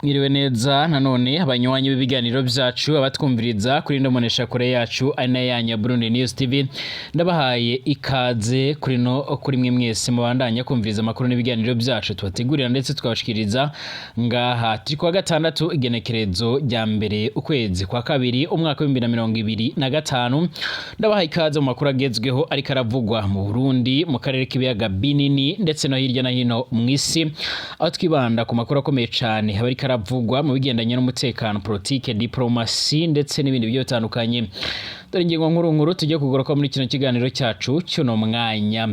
Mwiriwe neza nanone abanywanyi b'ibiganiro byacu abatwumviriza kuri ndomonesha kure yacu ana yanya Burundi News TV ndabahaye ikaze kuri mwe mwese mubandanya kumviriza amakuru n'ibiganiro byacu tubategurira ndetse tukabashikiriza ngaha turi kwa gatandatu igenekerezo rya mbere ukwezi kwa kabiri umwaka wa 2025 ndabahaye ikaze mu makuru agezweho ari karavugwa mu Burundi mu karere k'ibiyaga binini ndetse no hirya na hino mu isi aho twibanda ku makuru akomeye cyane habari karavugwa mu bigendanye n'umutekano politike diplomasi ndetse n'ibindi bigiye bitandukanye dore ingingo nkuru tujye kugoroka muri kino kiganiro cyacu cy'uno mwanya.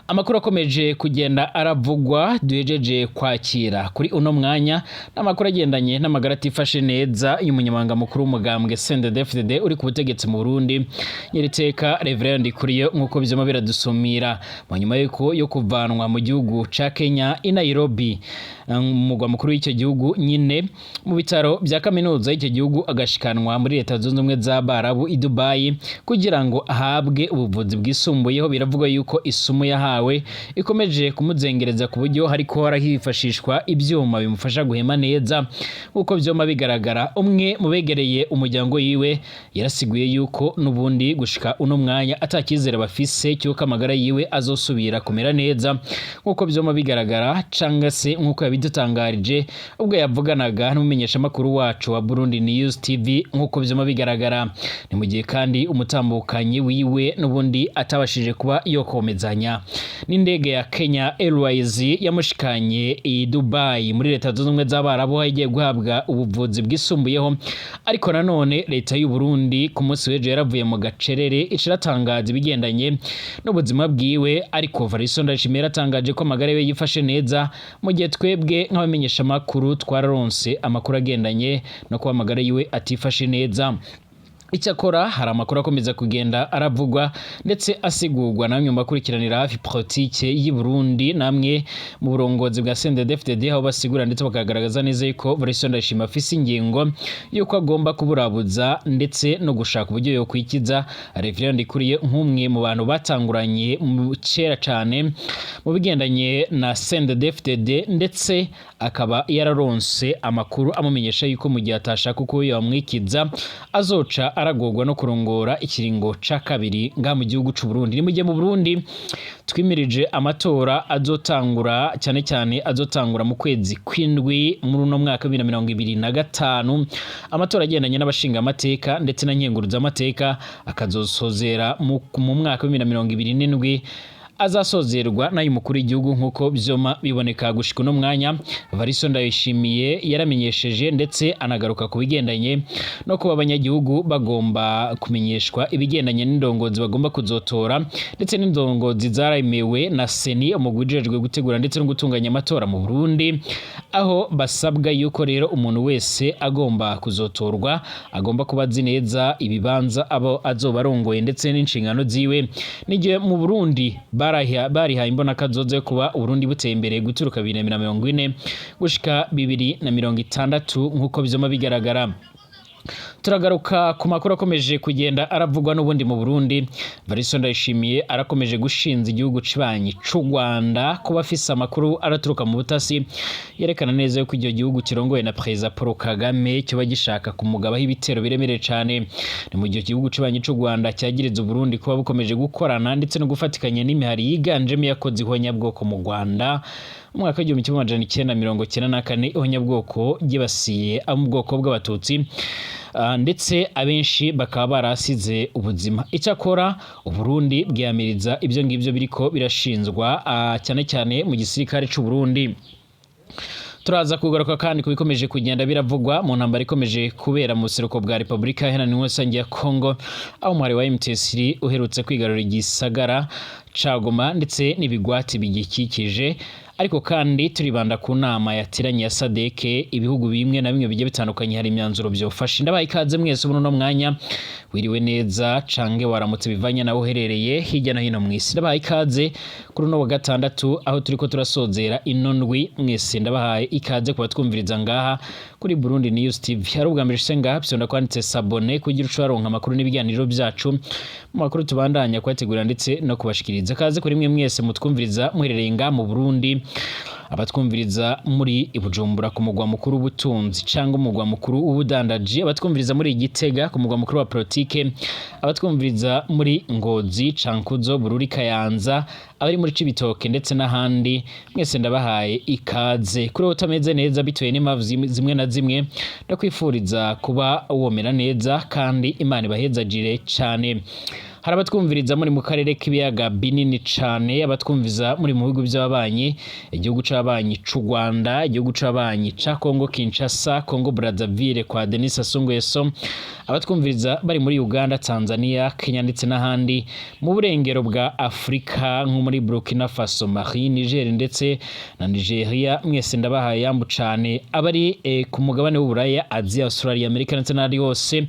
Amakuru akomeje kugenda aravugwa duhejeje kwakira kuri uno mwanya n'amakuru agendanye n'amagara atifashe neza y'umunyamabanga mukuru w'umugambwe AZINDUTSE uri ku butegetsi mu Burundi yeriteka Reverend ndikuriyo nkuko bizoma biradusumira mu nyuma yo kuvanwa mu gihugu ca Kenya i Nairobi umugwa mukuru w'icyo gihugu nyine mu bitaro bya kaminuza y'icyo gihugu agashikanwa muri leta zunze ubumwe z'Abarabu i Dubai kugira ngo ahabwe ubuvuzi bwisumbuyeho. Biravugwa yuko isumu yahawe ikomeje kumuzengereza ku buryo hariko harahifashishwa ibyuma bimufasha guhema neza uko byoma bigaragara. Umwe mubegereye umuryango yiwe yarasiguye yuko nubundi gushika uno mwanya atakizere bafise cyuko amagara yiwe azosubira kumera neza uko byoma bigaragara canga se nkuko yabidutangarije ubwo yavuganaga n'umumenyesha makuru wacu wa Burundi News TV nkuko byoma bigaragara. Ni mu gihe kandi umutambukanyi wiwe nubundi atabashije kuba yokomezanya n'indege ya Kenya Airways yamushikanye i Dubai muri leta zunze ubumwe z'Abarabu hagiye guhabwa ubuvuzi bwisumbuyeho. Ariko nanone leta y'u Burundi ku munsi w'ejo yaravuye mu gacerere iciratangaza ibigendanye n'ubuzima bwiwe, ariko Variso Ndashimira atangaje ko amagara ye yifashe neza mu gihe twebwe nk'abamenyesha makuru twararonse amakuru agendanye no kuba amagara yiwe atifashe neza. Icyakora hari amakuru akomeza kugenda aravugwa ndetse asigurwa namwe makurikiranira hafi politike y'u Burundi namwe mu burongozi bwa AZINDUTSE aho basigura ndetse bakagaragaza neza yuko Variso Ndashimira afise ingingo yuko agomba kuburabuza ndetse no gushaka uburyo yo kwikiza Reverend ndikuriyo nk'umwe mu bantu batanguranye mu kera cyane mu bigendanye na AZINDUTSE ndetse akaba yararonse amakuru amumenyesha yuko mu gihe atashaka uko yamwikiza azoca aragogwa no kurongora ikiringo ca kabiri nga mu gihugu c'u Burundi. Ni mu gihe mu Burundi twimirije amatora azotangura cyane cyane azotangura mu kwezi kw'indwi muri uno mwaka wa 2025 amatora agendanye n'abashinga amateka ndetse na nkenguruza amateka akazosozera mu mwaka wa 2027 azasozerwa nayo mukuru w'igihugu nkuko byoma biboneka gushika no mwanya. Variso Ndayishimiye yaramenyesheje ndetse anagaruka ku bigendanye no kuba abanyagihugu bagomba kumenyeshwa ibigendanye n'indongozi bagomba kuzotora ndetse n'indongozi zarayemewe na Seni umugwijejwe gutegura ndetse no gutunganya amatora mu Burundi, aho basabwa yuko rero umuntu wese agomba kuzotorwa agomba kubazi neza ibibanza abo azobarongoye ndetse n'inshingano ziwe. N'igihe mu Burundi bariha imbona kazoze kuba Burundi buteye imbere guturuka 2040 gushika 2060 nkuko bizoma bigaragara. Turagaruka ku makuru akomeje kugenda aravugwa n'ubundi mu Burundi. Variso Ndayishimiye arakomeje gushinza igihugu cibanyi c'u Rwanda kuba afise amakuru araturuka mu butasi yerekana neza yuko igihe gihugu kirongoye na President Paul Kagame cyo bagishaka kumugabaho ibitero biremereye cyane. Ni mu gihe igihugu cibanyi c'u Rwanda cyagiriza Burundi kuba bukomeje gukorana ndetse no gufatikanya n'imihari yiganjemo yakoze ihonyabwoko mu Rwanda umwaka wa 1994 ihonyabwoko gibasiye mu bwoko bw'abatutsi ndetse abenshi bakaba barasize ubuzima. Icyakora Uburundi bwiyamiriza ibyo ngibyo biriko birashinzwa cyane cyane mu gisirikare c'u Burundi. Turaza kugaruka kandi kubikomeje kugenda biravugwa mu ntambara ikomeje kubera mu seruko bwa Republika Iharanira Demokarasi ya Kongo aho umwari wa M23 uherutse kwigarurira igisagara ca Goma ndetse n'ibigwati bigikikije. Ariko kandi turibanda ku nama yatiranye ya SADC ibihugu bimwe na bimwe bigiye bitandukanye hari imyanzuro byofashe. Ndabaye ikaze mwese ubu no mwanya wiriwe neza cange waramutse bivanye naho uherereye hirya no hino mu isi. Ndabaye ikaze kuri no wa gatandatu aho turiko turasozera inondwi mwese. Ndabahaye ikaze kuba twumviriza ngaha kuri Burundi News TV. Hari ubwa mbere senga byonda kwanditse sabone kugira ucaronka amakuru n'ibiganiro byacu mu makuru tubandanya kwategura ndetse no kubashikiriza. Kaze kuri mwe mwese mutwumviriza muherereye nga mu Burundi abatwumviriza muri Bujumbura ku mugwa mukuru w'ubutunzi cyangwa umugwa mukuru w'ubudandaji, abatwumviriza muri Gitega ku mugwa mukuru wa politike, abatwumviriza muri Ngozi, Cankuzo, Bururi, Kayanza, abari muri Cibitoke ndetse n'ahandi, mwese ndabahaye ikaze. Kuri utameze neza bitewe n'impamvu zimwe na zimwe, ndakwifuriza kuba womera neza kandi Imana ibahezagire cyane. Hari abatwumviriza muri mu karere k'ibiyaga binini cyane, abatwumviza muri mu bihugu by'ababanyi, igihugu c'ababanyi c'u Rwanda, igihugu c'ababanyi ca Congo Kinshasa, Congo Brazzaville kwa Denis Sassou Nguesso, abatwumviriza bari muri Uganda, Tanzania, Kenya ndetse n'ahandi, mu burengero bwa Afrika nko muri Burkina Faso, Mali, Niger ndetse na Nigeria, mwese ndabahaye yambu cyane. Abari ku mugabane w'Uburaya, Aziya, Australia, Amerika ndetse n'ahandi hose,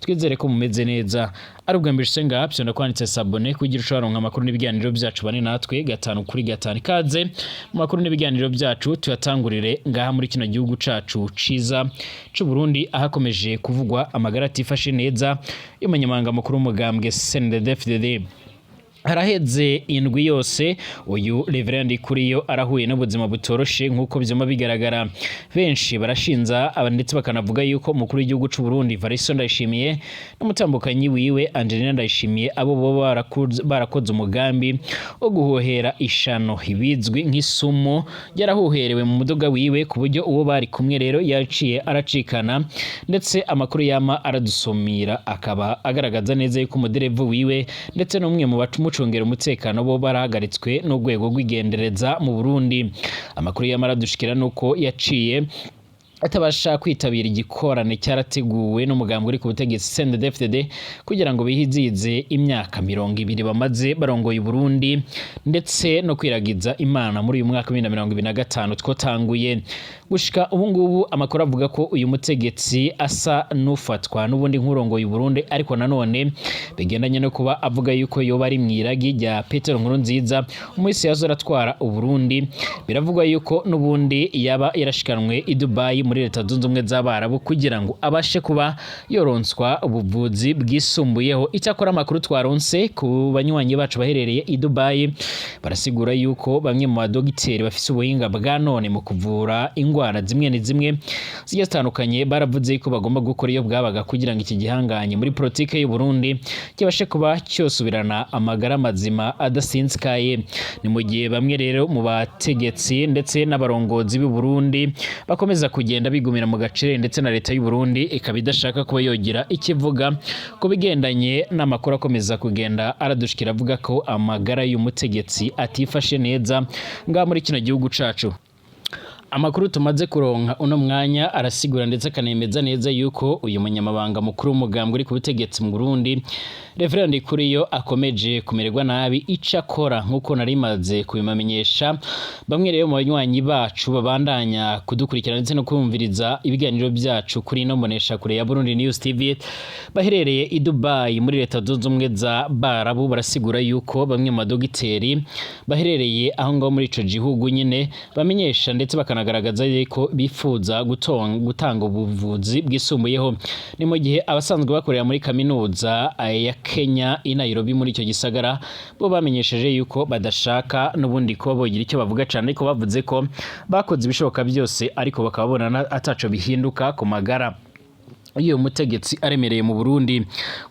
twizere ko mumeze neza. Arubwa mbishye ngapyo ndakwanditse sabone kugira usharonka amakuru n'ibiganiro byacu bane natwe gatanu kuri gatanu. Ikaze mu makuru n'ibiganiro byacu tuyatangurire ngaha muri kino gihugu cacu ciza c'u Burundi, ahakomeje kuvugwa amagara atifashe neza y'umunyamabanga mukuru w'umugambwe CNDD-FDD. Haraheze indwi yose uyu Reverend Ndikuriyo arahuye n'ubuzima butoroshe nk'uko byoma bigaragara. Benshi barashinza ndetse bakanavuga yuko umukuru w'igihugu c'u Burundi Variso Ndayishimiye n'umutambukanyi wiwe Angelina Ndayishimiye abo bo barakoze umugambi wo guhohera ishano ibizwi nk'isumo yarahoherewe mu mudoga wiwe, ku buryo uwo bari kumwe rero yaciye aracikana, ndetse amakuru yama aradusumira akaba agaragaza neza yuko umuderevu wiwe ndetse n'umwe mu mucungera umutekano bo barahagaritswe n'urwego rw'igendereza mu Burundi. Amakuru y'amaradushikira nuko yaciye atabasha kwitabira igikorane cyarateguwe n'umugambi uri ku butegetsi CNDD-FDD kugira ngo bihizize imyaka 20 bamaze barongoye Burundi, ndetse no kwiragiza Imana muri uyu mwaka 2025 twotanguye. Gushika ubu ngubu amakuru avuga ko uyu mutegetsi asa n'ufatwa n'ubundi nk'urongoye Burundi, ariko nanone bigendanye no kuba avuga yuko yoba ari mwiragi rya Petero Nkurunziza umwisi yazoratwara Burundi. Biravugwa yuko n'ubundi yaba yarashikanwe i Dubai muri Leta Zunze Ubumwe z'Abarabu kugira ngo abashe kuba yoronswa ubuvuzi bwisumbuyeho. Icyakora amakuru twaronse ku banywanyi bacu baherereye i Dubai barasigura yuko bamwe mu badogiteri bafise ubuhinga bwa none mu kuvura ingwara zimwe n'izimwe zigiye zitandukanye baravuze yuko bagomba gukora iyo bwabaga kugira ngo iki gihanganye muri politike y'u Burundi kibashe kuba cyosubirana amagara mazima adasinzikaye. Ni mu gihe bamwe rero mu bategetsi ndetse n'abarongozi b'u Burundi bakomeza kugenda bigumira mu gacere, ndetse na leta y'u Burundi ikaba idashaka kuba yogira ikivuga ko bigendanye n'amakuru akomeza kugenda aradushikira avuga ko amagara y'umutegetsi atifashe neza ngaha muri kino gihugu cacu. Amakuru tumaze kuronka uno mwanya arasigura ndetse akanemeza neza yuko uyu munyamabanga mukuru w'umugambwe uri ku butegetsi mu Burundi Reverend Ndikuriyo akomeje kumererwa nabi icakora nk'uko narimaze kubimamenyesha. Bamwe rero mu banywanyi bacu babandanya kudukurikirana ndetse no kumviriza ibiganiro byacu kuri no mbonesha kure ya Burundi News TV baherereye i Dubai muri Leta Zunze Ubumwe z'Abarabu barasigura yuko bamwe mu badogiteri baherereye aho ngaho muri ico gihugu nyine bamenyesha ndetse bakanagaragaza yuko bifuza gutanga ubuvuzi bwisumbuyeho. Ni mu gihe abasanzwe bakorera muri kaminuza ya Kenya i Nairobi muri icyo gisagara bo bamenyesheje yuko badashaka n'ubundi ko bogira icyo bavuga cyane, ariko bavuze ko bakoze ibishoboka byose ariko bakabona ataco bihinduka ku magara uyu mutegetsi aremereye mu Burundi.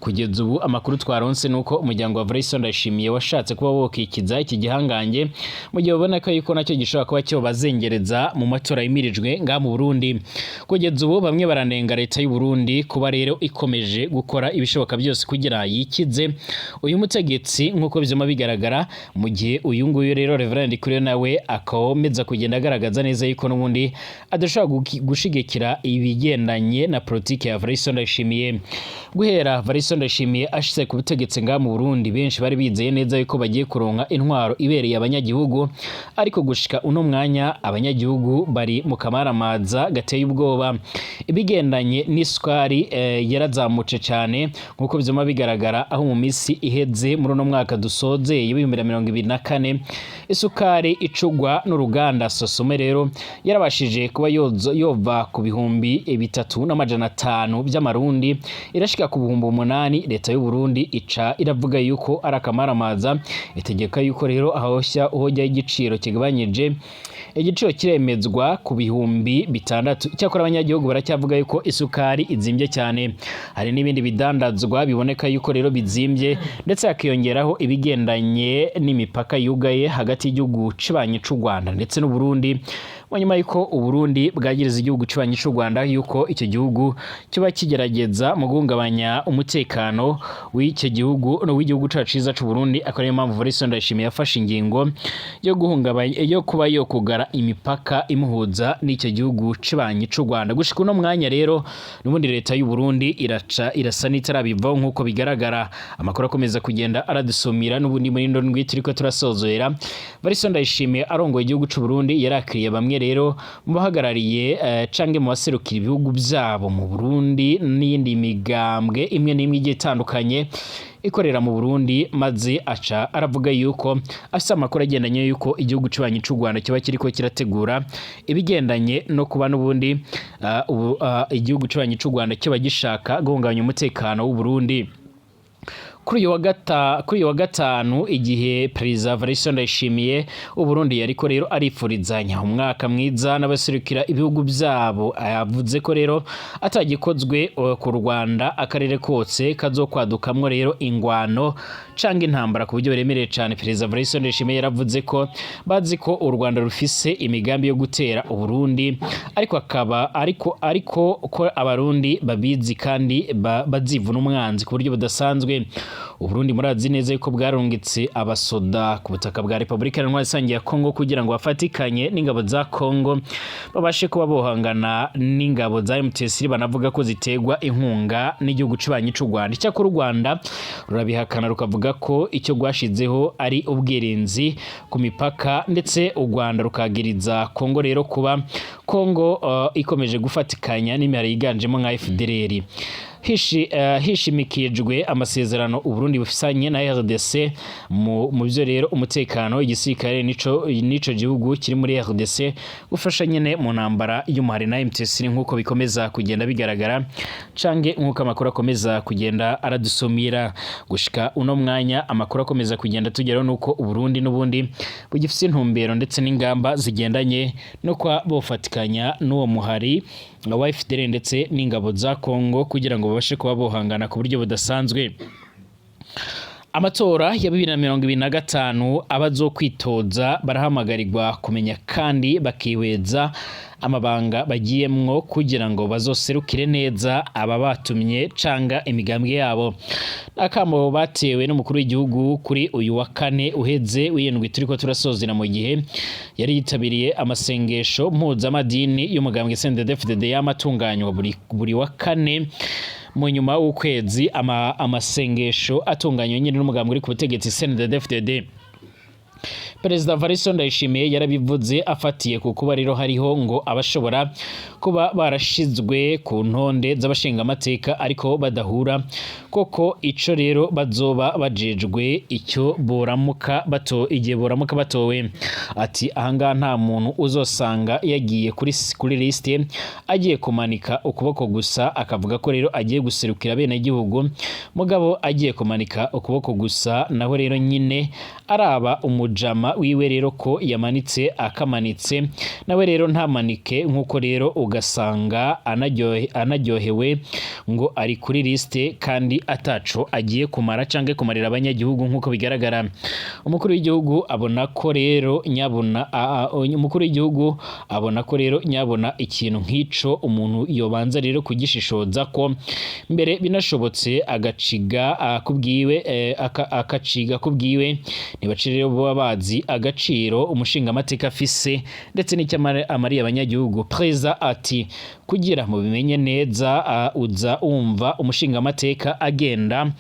Kugeza ubu amakuru twaronse nuko umuryango wa Variso Ndayishimiye washatse kuba wokikiza iki gihangange mu gihe babona ko yuko nacyo gishobora kuba cyo bazengereza mu matora yimirijwe nga mu Burundi. Kugeza ubu bamwe baranenga leta y'u Burundi kuba rero ikomeje gukora ibishoboka byose kugira yikize uyu mutegetsi nk'uko bizoma bigaragara, mu gihe uyu nguyu rero Reverend Ndikuriyo nawe akomeza kugenda agaragaza neza yuko n'ubundi adashobora gushigikira ibigendanye na politike ya Variso Ndayishimiye. Guhera Variso Ndayishimiye ashitse ku butegetsi nga mu Burundi, benshi bari bizeye neza yuko bagiye kuronka intwaro ibereye abanyagihugu, ariko gushika uno mwanya abanyagihugu bari mu kamaramaza gateye ubwoba. Ibigendanye n'isukari yarazamutse cyane nkuko bizoma bigaragara, aho mu misi iheze muri no mwaka dusoze 2024 isukari icugwa n'uruganda Sosume rero yarabashije kuba yova ku bihumbi 3,500 bitanu by'amarundi irashika ku bihumbi 8 leta y'u Burundi ica iravuga yuko arakamaramaza itegeka yuko rero ahoshya uhojya igiciro kigabanyije igiciro kiremezwa ku bihumbi 6. Cyakora abanyagihugu baracyavuga yuko isukari izimbye cyane, hari n'ibindi bidandazwa biboneka yuko rero bizimbye, ndetse hakiyongeraho ibigendanye n'imipaka yugaye hagati y'igihugu cibanye c'u Rwanda ndetse n'u Burundi. Nyuma yuko u Burundi bwagiriza igihugu cibanye c'u Rwanda yuko icyo gihugu kiba kigerageza mu guhungabanya umutekano w'icyo gihugu no w'igihugu caciza c'u Burundi, akariyo mpamvu Valentin Ndayishimiye yafashe ingingo yo guhungabanya yo kuba yo kugara imipaka imuhuza n'icyo gihugu cibanye c'u Rwanda. Gushika uno mwanya rero n'ubundi leta y'u Burundi irasa n'itarabivaho nk'uko bigaragara. Amakuru akomeza kugenda aradusomira n'ubundi muri ndondwi turiko turasozera. Valentin Ndayishimiye arongoye igihugu c'u Burundi yarakiriye bamwe rero mubahagarariye cange mu baserukira ibihugu byabo mu Burundi n'indi migambwe imwe n'imwe igiye itandukanye ikorera mu Burundi, maze aca aravuga yuko afite amakuru agendanye yuko igihugu cibanye c'u Rwanda kiba kiriko kirategura ibigendanye no kuba n'ubundi igihugu cibanye c'u Rwanda kiba gishaka guhungabanya umutekano w'u Burundi. Kuri uyu wa gatanu igihe Perezida Valentin Ndayishimiye u Burundi yariko rero arifurizanya umwaka mwiza n'abaserukira ibihugu byabo, yavuze ko rero atagikozwe ku Rwanda akarere kose kazokwadukamwe rero ingwano canke intambara ku buryo beremereye cyane. Perezida Valentin Ndayishimiye yaravuze ko bazi ko u Rwanda rufise imigambi yo gutera u Burundi, ariko ko abarundi babizi kandi bazivuna umwanzi ku buryo budasanzwe. U Burundi murazi neza yuko bwarungitse abasoda ku butaka bwa Republika Iharanira ya Kongo kugira ngo bafatikanye n'ingabo za Kongo babashe kuba bohangana n'ingabo za MTS, banavuga ko zitegwa inkunga n'igihugu cibanye c'u Rwanda. Icyakora u Rwanda rurabihakana rukavuga ko icyo gwashizeho ari ubwirinzi ku mipaka, ndetse u Rwanda rukagiriza Kongo rero kuba Kongo ikomeje gufatikanya n'imihari yiganjemo nka FDLR. Hishimikijwe amasezerano u Burundi bufisanye na RDC mu byo rero umutekano igisirikare nico gihugu kiri muri RDC gufasha nyene mu ntambara y'umuhari na MTS nk'uko bikomeza kugenda bigaragara cange nk'uko amakuru akomeza kugenda aradusomira. Gushika uno mwanya amakuru akomeza kugenda tugeraho nuko u Burundi n'ubundi bugifise intumbero ndetse n'ingamba zigendanye no kwa bofatikanya n'uwo muhari wa FDL ndetse n'ingabo za Kongo kugira ngo babashe kuba bohangana ku buryo budasanzwe. Amatora ya 2025 abazokwitoza barahamagarirwa kumenya kandi bakihweza amabanga bagiyemwo kugira ngo bazoserukire neza aba batumye canga imigambwe yabo. Akamo batewe n'umukuru w'igihugu kuri uyu wa kane uheze w'indwi turiko turasozera mu gihe yari yitabiriye amasengesho mpuzamadini y'umugambwe CNDD-FDD y'amatunganywa buri wa kane mu nyuma w'ukwezi. Amasengesho atunganywa nyine n'umugambwe uri ku butegetsi CNDD-FDD. Perezida Valentin Ndayishimiye yarabivuze afatiye ku kuba rero hariho ngo abashobora kuba barashizwe ku ntonde z'abashinga amateka ariko badahura koko ico rero bazoba bajejwe icyo igihe boramuka batowe. Ati ahanga nta muntu uzosanga yagiye kuri liste agiye kumanika ukuboko gusa akavuga ko rero agiye guserukira bene gihugu, mugabo agiye kumanika ukuboko gusa naho rero nyine araba umujama wiwe rero ko yamanitse akamanitse nawe rero ntamanike nk'uko rero ugasanga anaryohewe ngo ari kuri liste kandi ataco agiye kumara canke kumarira abanyagihugu nk'uko bigaragara. Umukuru w'igihugu abona ko rero nyabona ikintu nk'ico umuntu yobanza rero kugishishoza ko mbere binashobotse agaciga kubwiwe nibace rero bo bazi agaciro umushinga amateka afise ndetse n'icyamariye abanyagihugu. Preza ati kugira mu bimenye neza uza umva umushinga amateka agenda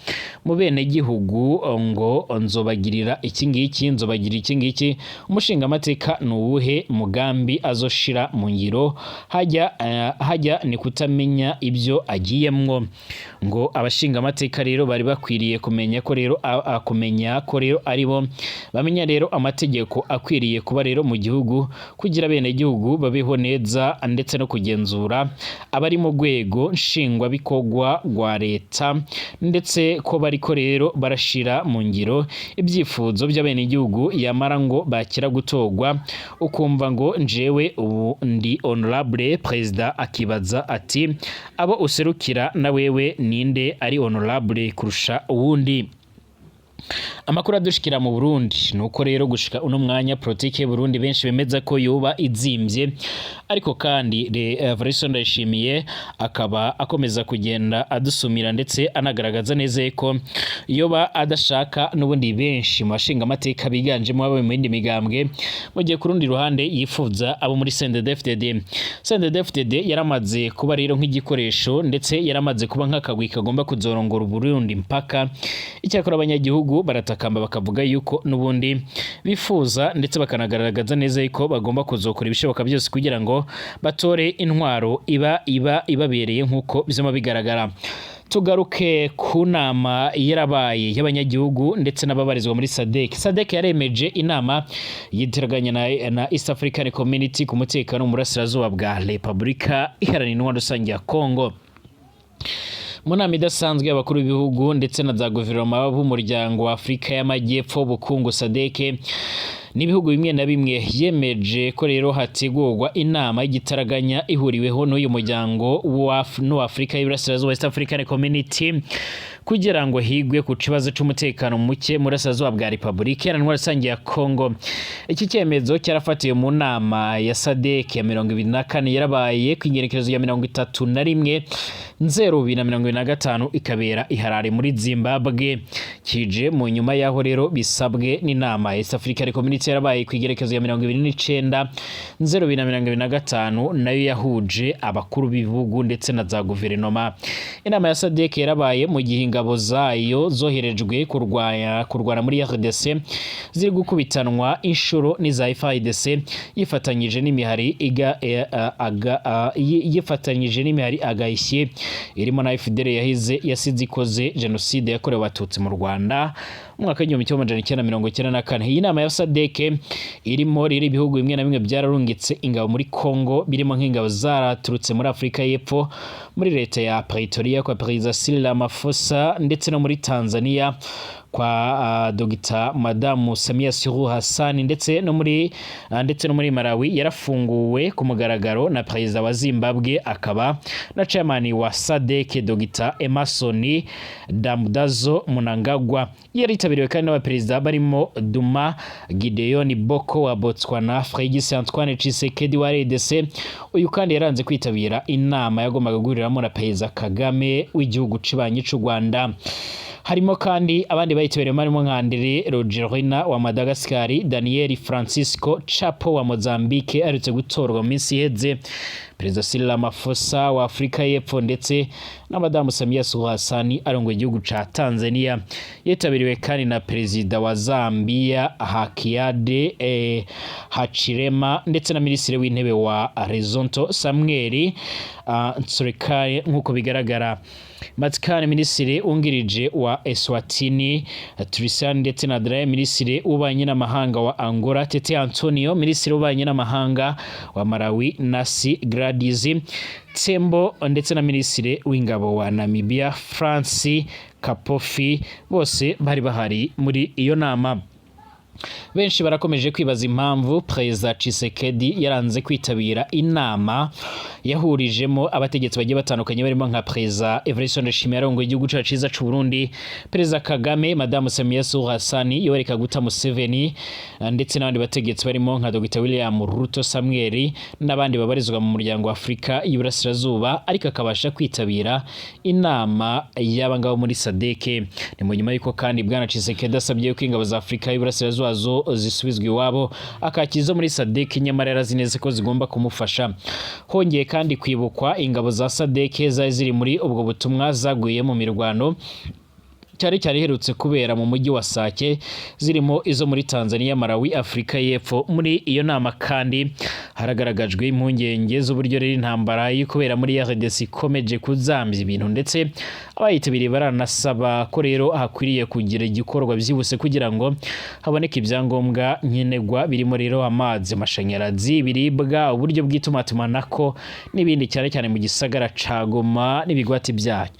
mu bene gihugu ngo nzobagirira iki ngiki umushinga amateka nuwuhe mugambi azoshira mu ngiro hajya ni kutamenya ibyo agiyemwo. Ngo abashinga amateka rero bari bakwiriye kumenya ko rero aribo bamenya rero amategeko akwiriye kuba rero mu gihugu kugira bene gihugu babeho neza ndetse no kugenzura abari mu rwego nshingwa bikogwa rwa leta ndetse ko bariko rero barashira mu ngiro ibyifuzo by'abene gihugu yamara ngo bakira gutogwa ukumva ngo njewe ubu ndi honorable president akibaza ati abo userukira na wewe ninde ari honorable kurusha uwundi. Amakuru adushikira mu Burundi nuko rero gushika uno mwanya politike Burundi benshi bemeza ko yoba izimvye ariko kandi Everson Ndayishimiye akaba akomeza kugenda adusumira ndetse anagaragaza neza ko yoba adashaka n'ubundi benshi mu bashinga amateka biganjemo abo mu yindi migambwe mu gihe ku rundi ruhande yifuza abo muri CNDD-FDD yaramaze kuba rero nk'igikoresho ndetse yaramaze kuba nk'akagwi kagomba kuzorongora Burundi mpaka icyakora abanyagihugu baratakamba bakavuga yuko nubundi bifuza ndetse bakanagaragaza neza yuko bagomba kuzokora ibishoboka byose kugira ngo batore intwaro ibabereye nkuko bizoma bigaragara. Tugaruke ku nama yarabaye y'abanyagihugu ndetse n'ababarizwa muri SADC yaremeje inama yitiraganya na East African Community ku mutekano mu burasirazuba bwa Repubulika Iharanira Intwaro Rusange ya Kongo. Mu nama idasanzwe y'abakuru b'ibihugu ndetse na za guverinoma b'umuryango wa Afrika y'Amajyepfo bukungu SADC n'ibihugu bimwe na bimwe yemeje ko rero hategurwa inama y'igitaraganya ihuriweho n'uyu muryango wa Afrika y'Iburasirazuba East African Community kugira ngo higwe ku kibazo cy'umutekano muke muri burasirazuba bwa Repubulika Iharanira Rusange ya Kongo. Iki cyemezo cyarafatiwe mu nama ya SADC ya 2024 yarabaye ku ingerekezo ya 31 2025 ikabera iharare muri Zimbabwe. Kije mu nyuma yaho rero bisabwe n'inama ya East African Community yarabaye ku igerekezo ya 29 2025 nayo yahuje abakuru b'ibihugu ndetse na za guverinoma. Inama ya SADC yarabaye mu gihe ingabo zayo zoherejwe kurwana muri RDC ziri gukubitanwa inshuro n'iza FARDC yifatanyije n'imihari agayishye irimo na FDL yasize ikoze genocide yakorewe abatutsi mu Rwanda mu mwaka w'1994. Iyi nama ya SADC irimo riri ibihugu bimwe na bimwe byararungitse ingabo muri Kongo birimo nk'ingabo zaraturutse muri Afrika y'Epfo muri leta ya Pretoria kwa Perezida Cyril Ramaphosa ndetse no muri Tanzania kwa Dr. Madamu Samia Suluhu Hassan ndetse no muri Malawi yarafunguwe ku mugaragaro na Perezida wa Zimbabwe akaba na chairman wa SADC Dr. Emerson Damdazo Mnangagwa. Yaritabiriwe kandi n'abaperezida barimo Duma Gideon Boko wa Botswana, Félix Antoine Tshisekedi wa RDC. Uyu kandi yaranze kwitabira inama yagombaga guhuriramo na Perezida Kagame w'igihugu cibanyi cy'u Rwanda. Harimo kandi abandi bayitabiriye barimo nka Andre Rogerina wa Madagascar, Daniel Francisco Chapo wa Mozambique arutse gutorwa mu minsi iheze, Perezida Cyril Ramaphosa wa Afrika y'Epfo ndetse na Madamu Samia Suluhu Hassan arongoye igihugu ca Tanzania. Yitabiriwe kandi na Perezida wa Zambia Hakainde Hichilema ndetse na Minisitiri w'Intebe wa Lesotho Samuel Ntsorekane nkuko bigaragara. Matikane Minisitiri ungirije wa Eswatini Tristan ndetse na Dray Minisitiri w'ububanyi n'amahanga wa Angola, Tete Antonio Minisitiri w'ububanyi n'amahanga wa Malawi, Nasi Gladys Tsembo ndetse na Minisitiri w'ingabo wa Namibia France Kapofi bose bari bahari muri iyo nama. Benshi barakomeje kwibaza impamvu Perezida Tshisekedi yaranze kwitabira inama yahurijemo abategetsi bagiye batandukanye barimo nka Perezida Everson Ndayishimiye arongoye igihugu cyaciza cy'u Burundi, Perezida Kagame, Madamu Samia Suluhu Hassan, Yoweri Kaguta Museveni ndetse n'abandi bategetsi barimo nka Dr. William Ruto Samuel n'abandi babarizwa mu muryango wa Afrika y'Iburasirazuba ariko akabasha kwitabira inama y'abangabo muri SADC. Ni mu nyuma y'uko kandi Bwana Tshisekedi asabye ko ingabo za Afrika y'Iburasirazuba zo zisubizwe iwabo akakiza muri SADC nyamara yarazineze ko zigomba kumufasha. Hongeye kandi kwibukwa ingabo za SADC zari ziri muri ubwo butumwa zaguye mu mirwano cyari herutse kubera mu mujyi wa Sake zirimo izo muri Tanzania, Malawi, Afrika y'Epfo. Muri iyo nama kandi haragaragajwe impungenge z'uburyo rero intambara y'ikubera muri RDC ikomeje kuzambya ibintu ndetse abayitabiriye baranasaba ko rero hakwiriye kugira igikorwa byihuse kugira ngo haboneke ibyangombwa nkenerwa birimo rero amazi, amashanyarazi, ibiribwa, uburyo bw'itumatumanaho n'ibindi cyane cyane mu gisagara ca Goma n'ibigwati byayo.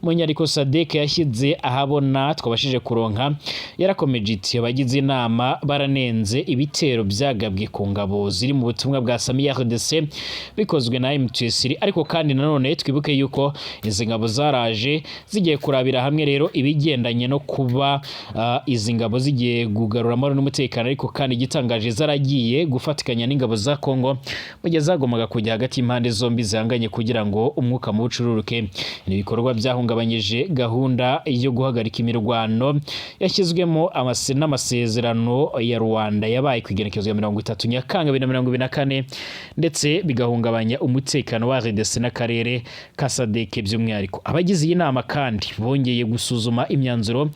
Mu nyandiko SADC yashyize ahabona twabashije kuronka yarakomeje iti abagize inama baranenze ibitero byagabwe ku ngabo ziri mu butumwa bwa Sami RDC bikozwe na M23, ariko kandi nanone twibuke yuko izi ngabo zaraje zigiye kurabira hamwe rero ibigendanye no kuba izi ngabo zigiye kugarura amahoro n'umutekano, ariko kandi igitangaje zaragiye gufatikanya n'ingabo za Kongo mu gihe zagomaga kujya hagati y'impande zombi zihanganye kugira ngo umwuka mu bucururuke. Ibikorwa byahungabanyije gahunda yo guhagarika imirwano yashyizwemo n'amasezerano ya Rwanda yabaye ku igenekerezo ya 30 Nyakanga 2024 ndetse bigahungabanya umutekano wa RDC n'akarere ka SADC by'umwihariko. Abagize iyi nama kandi bongeye gusuzuma imyanzuro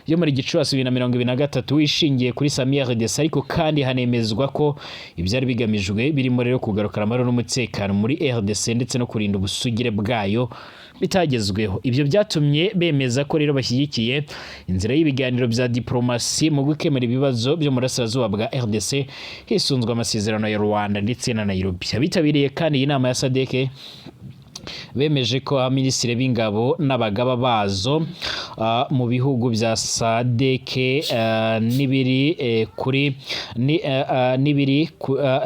yo muri Gicurasi 2023 ishingiye kuri Sami RDC, ariko kandi hanemezwa ko ibyari bigamijwe birimo rero kugarukana amahoro n'umutekano muri RDC ndetse no kurinda ubusugire bwayo bitagezweho. Ibyo byatumye bemeza ko rero bashyigikiye inzira y'ibiganiro bya diplomasi mu gukemura ibibazo byo mu burasirazuba bwa RDC hisunzwe amasezerano ya Rwanda ndetse na Nairobi. Abitabiriye kandi iyi nama ya SADC bemeje ko abaminisitiri b'ingabo n'abagaba bazo mu bihugu bya SADC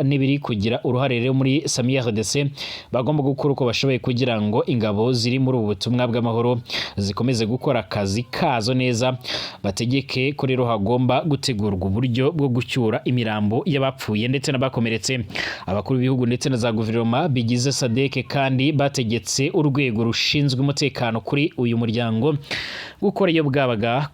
nibiri kugira uruhare rero muri Sami RDC bagomba gukora uko bashoboye kugira ngo ingabo ziri muri ubu butumwa bw'amahoro zikomeze gukora akazi kazo neza. Bategeke ko rero hagomba gutegurwa uburyo bwo gucyura imirambo y'abapfuye ndetse n'abakomeretse. Abakuru b'ibihugu ndetse na za guverinoma bigize SADC kandi bategetse urwego rushinzwe umutekano kuri uyu muryango gukora iyo bwabaga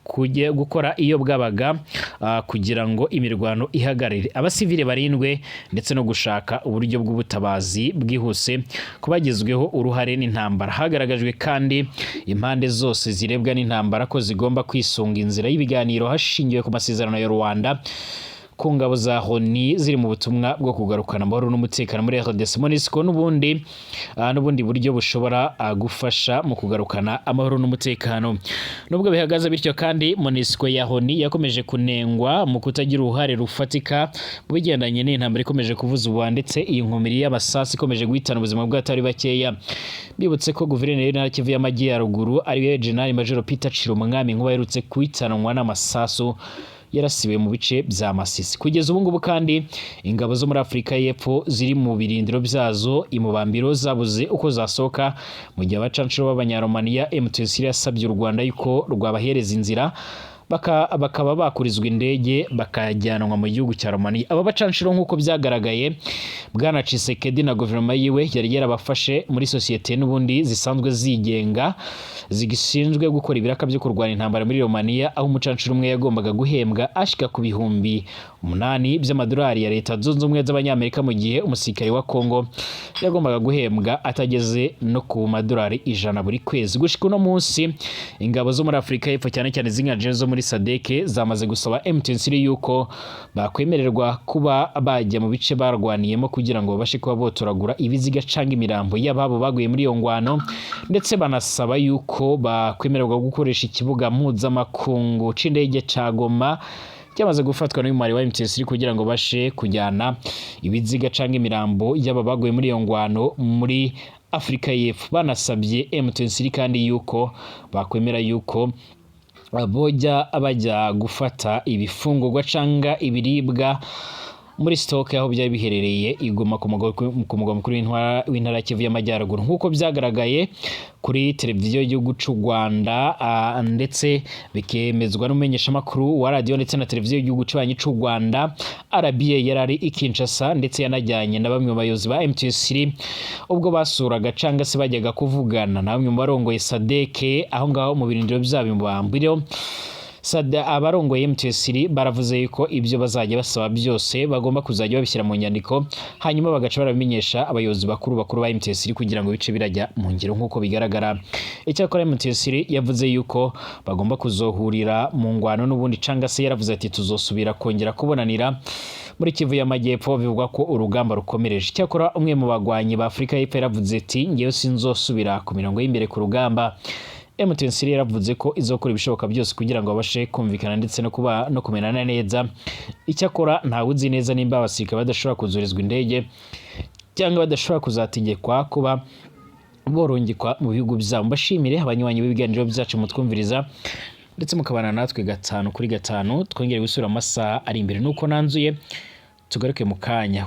kugira ngo imirwano ihagarire, abasivile barindwe ndetse no gushaka uburyo bw'ubutabazi bwihuse kubagezweho uruhare n'intambara. Hagaragajwe kandi impande zose zirebwa n'intambara ko zigomba kwisunga inzira y'ibiganiro hashingiwe ku masezerano ya Rwanda ku ngabo za ONU ziri mu butumwa bwo kugarukana amahoro n'umutekano muri RDC, MONUSCO n'ubundi buryo bushobora gufasha mu kugarukana amahoro n'umutekano. Nubwo bihagaze bityo kandi MONUSCO ya ONU yakomeje kunengwa mu kutagira uruhare rufatika mu bigendanye n'intambara ikomeje kuvuza ubuhuha ndetse iyi nkomeri y'abasasi ikomeje guhitana ubuzima bw'abatari bakeya. Bibutse ko guverineri w'intara Kivu y'Amajyaruguru ariwe General Major Peter Chirumwami nkuba yerutse kwitanwa n'amasasu yarasiwe mu bice bya Masisi. Kugeza ubu ngubu kandi ingabo zo muri Afrika y'Epfo ziri mu birindiro byazo imubambiro zabuze uko zasoka mu gihe abacancuro b'abanyaromaniya M23 yasabye u Rwanda yuko rwabahereza inzira bakaba bakurizwa indege bakajyanwa mu gihugu cya Romania. Aba bacanshiro nk'uko byagaragaye Bwana Tshisekedi na guverinoma yiwe yari yarabafashe muri societe n'ubundi zisanzwe zigenga zigishinzwe gukora ibiraka byo kurwanya intambara muri Romania, aho umucanshiro umwe yagombaga guhembwa ashika ku bihumbi 8 by'amadolari ya leta zunze ubumwe z'abanyamerika, mu gihe umusirikare wa Kongo yagombaga guhembwa atageze no ku madolari 100 buri kwezi. Gushika no munsi ingabo zo muri Afrika y'Epfo cyane cyane zinganje zo muri SADC zamaze gusaba M23 yuko bakwemererwa kuba bajya mu bice barwaniyemo kugira ngo babashe kuba botoragura ibiziga canga imirambo y'ababo baguye muri iyo ngwano, ndetse banasaba yuko bakwemererwa gukoresha ikibuga mpuzamakungu c'indege ca Goma cyamaze gufatwa n'umumari wa M23 kugira ngo bashe kujyana ibiziga canga imirambo y'aba baguye muri iyo ngwano muri Afrika y'Epfo. Banasabye M23 kandi yuko bakwemera yuko bajya gufata ibifungurwa canga ibiribwa muri stock aho byari biherereye igoma ku mugwa mukuru w'intara Kivu y'Amajyaruguru, nk'uko byagaragaye kuri televiziyo y'igihugu cy'u Rwanda ndetse bikemezwa n'umumenyesha makuru wa radio ndetse na televiziyo y'igihugu cy'u Rwanda. RBA yarari ikinshasa ndetse yanajyanye na bamwe mu bayobozi ba M23 ubwo basuraga canga se bajyaga kuvugana na bamwe mu barongoye SADC aho ngaho mu birindiro byabo mu bambiro. abarongoye M23 baravuze yuko ibyo bazajya basaba byose bagomba kuzajya babishyira mu nyandiko hanyuma bagaca baramenyesha abayobozi bakuru ba M23 kugira ngo bice birajya mu ngiro nk'uko bigaragara. Icyakora M23 yavuze yuko bagomba kuzohurira mu ngwano n'ubundi canga se yaravuze ati tuzosubira kongera kubonanira muri Kivu y'Amajyepfo, bivugwa ko urugamba rukomereje. Cyakora umwe mu bagwanyi ba Afrika y'Epfo yaravuze ati ngiye sinzosubira ku mirongo y'imbere ku rugamba. M23 yaravuze ko izokora ibishoboka byose kugira ngo babashe kumvikana ndetse no kumenana neza. Icyakora nta uzi neza nimba abasirikare badashobora kuzurizwa indege cyangwa badashobora kuzategekwa kuba borongikwa mu bihugu byabo. Mbashimire abanywanyi b'ibiganiro byacu mutwumviriza ndetse mukabana natwe 5 kuri 5. Twongere gusura amasaha ari imbere nuko nanzuye tugaruke mu kanya.